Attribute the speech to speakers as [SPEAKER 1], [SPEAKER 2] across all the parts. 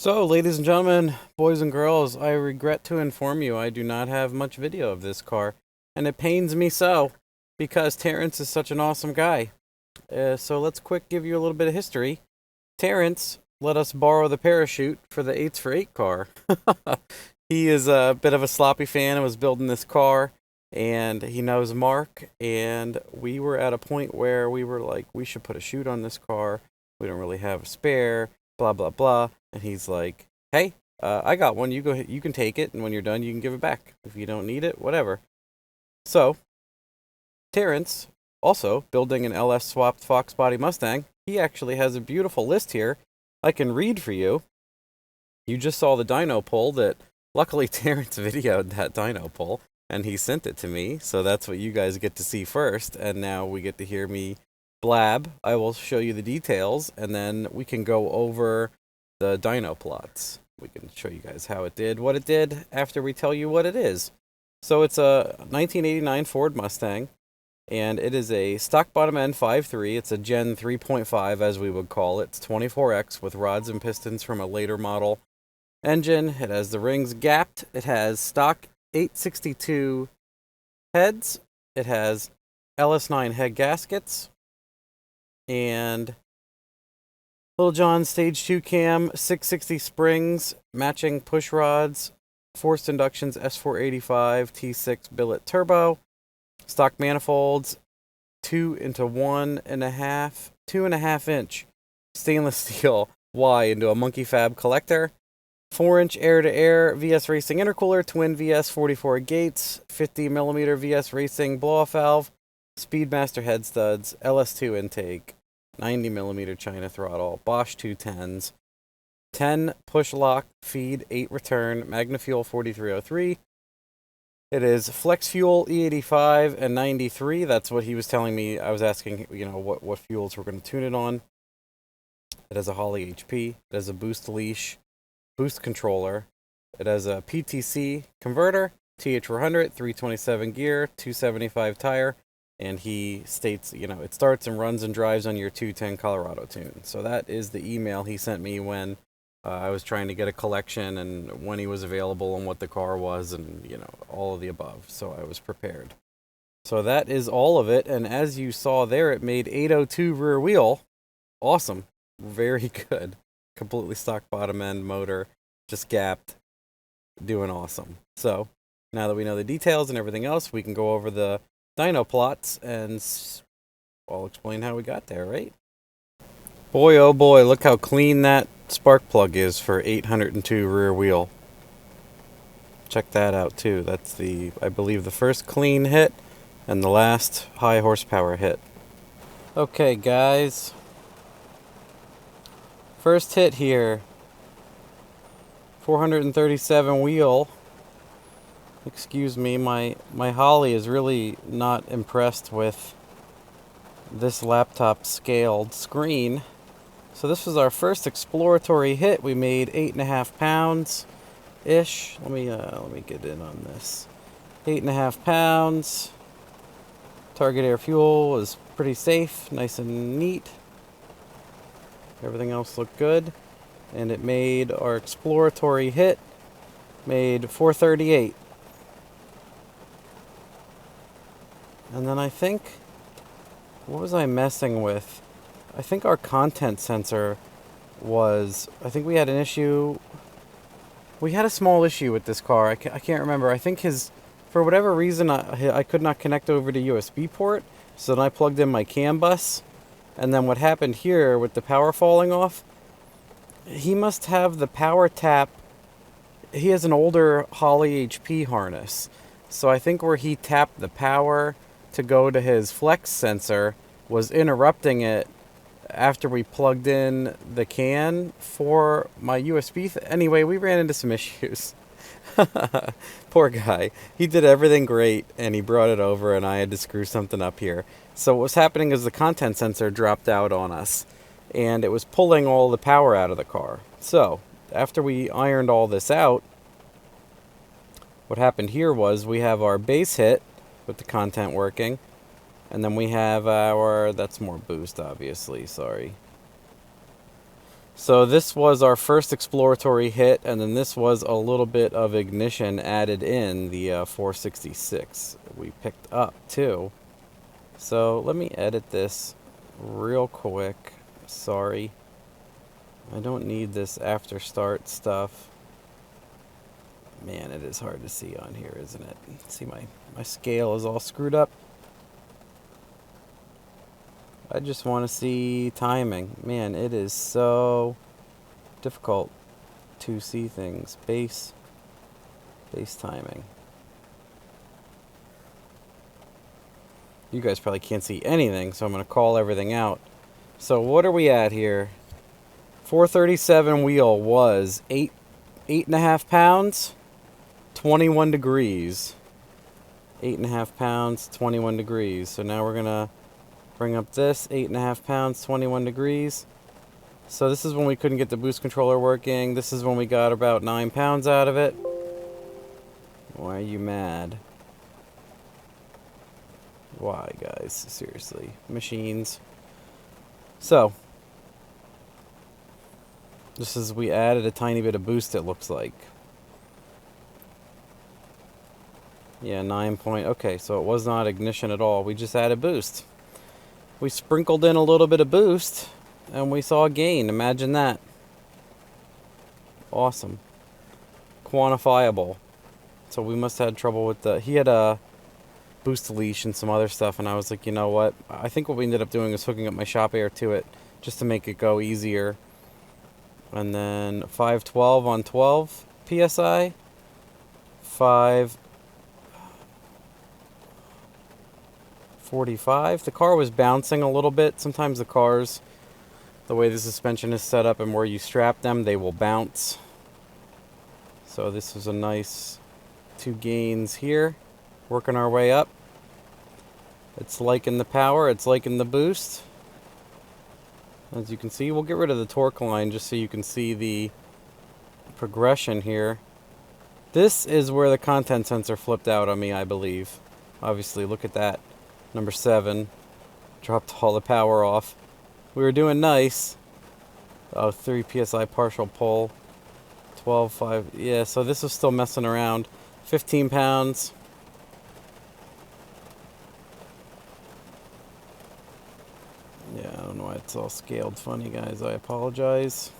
[SPEAKER 1] So, ladies and gentlemen, boys and girls, I regret to inform you I do not have much video of this car, and it pains me so because Terrance is such an awesome guy. So let's quick give you a little bit of history. Terrance let us borrow the parachute for the 8s for 8 car. He is a bit of a sloppy fan and was building this car, and he knows Mark, and we were at a point where we were like, we should put a chute on this car. We don't really have a spare, blah, blah, blah. And he's like, hey, I got one. You can take it, and when you're done, you can give it back. If you don't need it, whatever. So, Terrance, also building an LS swapped Fox body Mustang, he actually has a beautiful list here I can read for you. You just saw the dyno pull that, luckily Terrance videoed that dyno pull, and he sent it to me, so that's what you guys get to see first, and now we get to hear me blab. I will show you the details, and then we can go over the dyno plots. We can show you guys how it did, what it did, after we tell you what it is. So it's a 1989 Ford Mustang, and it is a stock bottom end 5.3. It's a Gen 3.5, as we would call it. It's 24X with rods and pistons from a later model engine. It has the rings gapped. It has stock 862 heads. It has LS9 head gaskets. And Little John Stage 2 cam, 660 springs, matching push rods, forced inductions S485 T6 billet turbo, stock manifolds, 2.5 inch stainless steel Y into a monkey fab collector, 4-inch air-to-air VS Racing intercooler, twin VS 44 gates, 50mm VS Racing blow-off valve, Speedmaster head studs, LS2 intake, 90mm China throttle, Bosch 210s, 10 push lock feed, 8 return, MagnaFuel 4303. It is flex fuel E85 and 93. That's what he was telling me. I was asking, what fuels we're going to tune it on. It has a Holley HP. It has a boost leash, boost controller. It has a PTC converter, TH400, 327 gear, 275 tire. And he states, it starts and runs and drives on your 210 Colorado tune. So that is the email he sent me when I was trying to get a collection and when he was available and what the car was and, all of the above. So I was prepared. So that is all of it. And as you saw there, it made 802 rear wheel. Awesome. Very good. Completely stock bottom end motor. Just gapped. Doing awesome. So now that we know the details and everything else, we can go over the dyno plots and I'll explain how we got there, right? Boy, oh boy, look how clean that spark plug is for 802 rear wheel. Check that out too. That's I believe the first clean hit and the last high horsepower hit. Okay, guys. First hit here. 437 wheel. Excuse me, my Holley is really not impressed with this laptop scaled screen. So this was our first exploratory hit. We made 8.5 pounds ish. Let me get in on this. 8.5 pounds. Target air fuel was pretty safe, nice and neat. Everything else looked good. And it made our exploratory hit, made 438. And then I think, what was I messing with? I think our content sensor I think we had an issue. We had a small issue with this car. I can't remember. I think for whatever reason, I could not connect over to USB port. So then I plugged in my CAN bus. And then what happened here with the power falling off, he must have the power tap. He has an older Holley HP harness. So I think where he tapped the power to go to his flex sensor was interrupting it after we plugged in the CAN for my USB. Anyway, we ran into some issues. Poor guy. He did everything great and he brought it over and I had to screw something up here. So what was happening is the content sensor dropped out on us and it was pulling all the power out of the car. So after we ironed all this out, what happened here was we have our base hit with the content working, and then we have that's more boost, obviously, sorry. So this was our first exploratory hit, and then this was a little bit of ignition added in the 466 we picked up too. So let me edit this real quick. Sorry, I don't need this after start stuff. Man, it is hard to see on here, isn't it? See, my scale is all screwed up. I just want to see timing. Man, it is so difficult to see things. Base timing. You guys probably can't see anything, so I'm going to call everything out. So what are we at here? 437 wheel was 8.5 pounds, 21 degrees. 8.5 pounds, 21 degrees. So now we're going to bring up this, 8.5 pounds, 21 degrees. So this is when we couldn't get the boost controller working. This is when we got about 9 pounds out of it. Why are you mad? Why, guys? Seriously. Machines. So, this is, we added a tiny bit of boost, it looks like. Yeah, 9 point. Okay, so it was not ignition at all. We just added boost. We sprinkled in a little bit of boost, and we saw a gain. Imagine that. Awesome. Quantifiable. So we must have had trouble with the... He had a boost leash and some other stuff, and I was like, you know what? I think what we ended up doing is hooking up my shop air to it just to make it go easier. And then 512 on 12 PSI. 545. The car was bouncing a little bit. Sometimes the cars, the way the suspension is set up and where you strap them, they will bounce. So this was a nice 2 gains here. Working our way up. It's liking the power, it's liking the boost. As you can see, we'll get rid of the torque line just so you can see the progression here. This is where the content sensor flipped out on me, I believe. Obviously, look at that. Number 7. Dropped all the power off. We were doing nice. Oh, 3 PSI partial pull. 12.5. Yeah, so this was still messing around. 15 pounds. Yeah, I don't know why it's all scaled funny, guys. I apologize.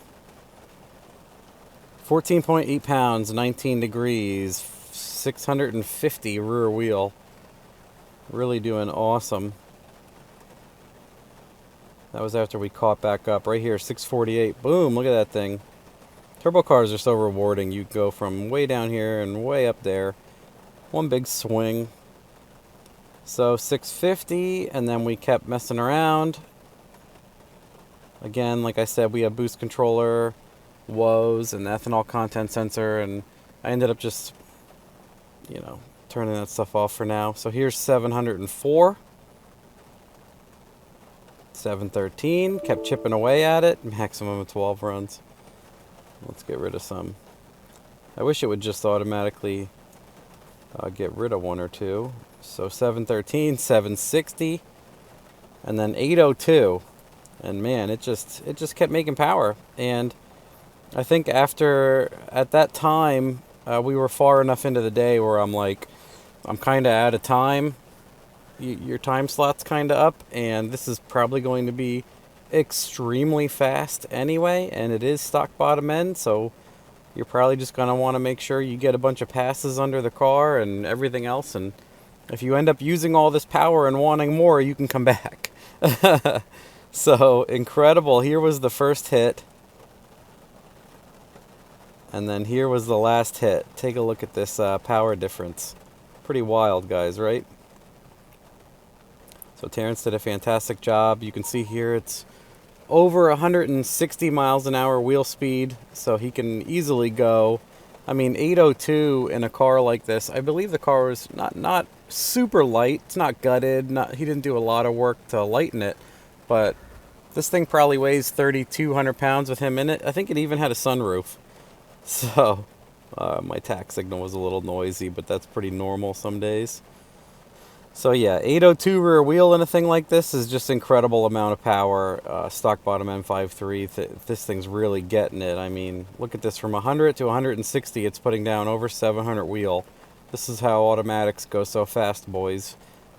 [SPEAKER 1] 14.8 pounds, 19 degrees, 650 rear wheel. Really doing awesome. That was after we caught back up. Right here, 648. Boom, look at that thing. Turbo cars are so rewarding. You go from way down here and way up there. One big swing. So 650, and then we kept messing around. Again, like I said, we have boost controller, woes, and ethanol content sensor, and I ended up just, you know, turning that stuff off for now. So here's 704. 713, kept chipping away at it, maximum of 12 runs. Let's get rid of some. I wish it would just automatically get rid of 1 or 2. So 713, 760, and then 802. And man, it just kept making power. And I think at that time, we were far enough into the day where I'm like, I'm kind of out of time. Your time slot's kind of up, and this is probably going to be extremely fast anyway, and it is stock bottom end, so you're probably just going to want to make sure you get a bunch of passes under the car and everything else, and if you end up using all this power and wanting more, you can come back. So, incredible. Here was the first hit. And then here was the last hit. Take a look at this power difference. Pretty wild, guys, right? So Terrance did a fantastic job. You can see here it's over 160 miles an hour wheel speed. So he can easily go. I mean, 802 in a car like this. I believe the car was not super light. It's not gutted. He didn't do a lot of work to lighten it. But this thing probably weighs 3,200 pounds with him in it. I think it even had a sunroof. So, my tack signal was a little noisy, but that's pretty normal some days. So yeah, 802 rear wheel in a thing like this is just incredible amount of power. Stock bottom M53. This thing's really getting it. I mean, look at this, from 100 to 160, it's putting down over 700 wheel. This is how automatics go so fast, boys.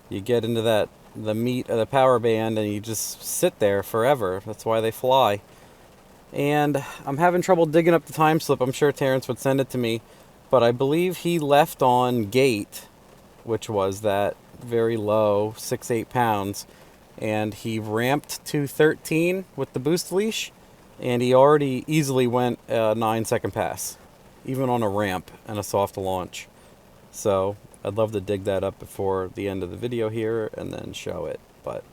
[SPEAKER 1] You get into the meat of the power band and you just sit there forever. That's why they fly. And I'm having trouble digging up the time slip. I'm sure Terrance would send it to me, but I believe he left on gate, which was that very low 6-8 pounds, and he ramped to 13 with the boost leash, and he already easily went a 9-second pass, even on a ramp and a soft launch. So I'd love to dig that up before the end of the video here and then show it, but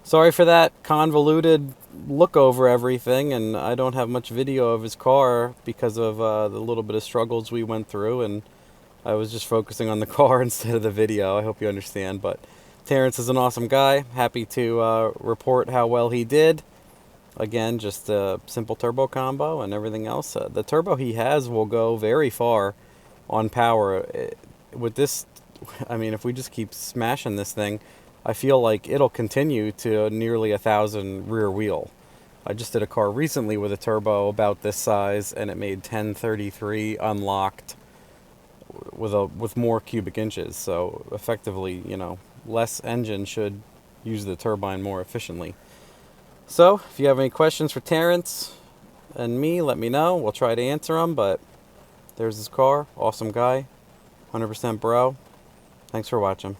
[SPEAKER 1] sorry for that convoluted look over everything, and I don't have much video of his car because of the little bit of struggles we went through, and I was just focusing on the car instead of the video. I hope you understand, but Terrance is an awesome guy. Happy to report how well he did. Again, just a simple turbo combo and everything else. The turbo he has will go very far on power. With this, I mean, if we just keep smashing this thing, I feel like it'll continue to nearly 1,000 rear wheel. I just did a car recently with a turbo about this size, and it made 1033 unlocked with more cubic inches. So effectively, you know, less engine should use the turbine more efficiently. So if you have any questions for Terrance and me, let me know. We'll try to answer them. But there's his car. Awesome guy. 100% bro. Thanks for watching.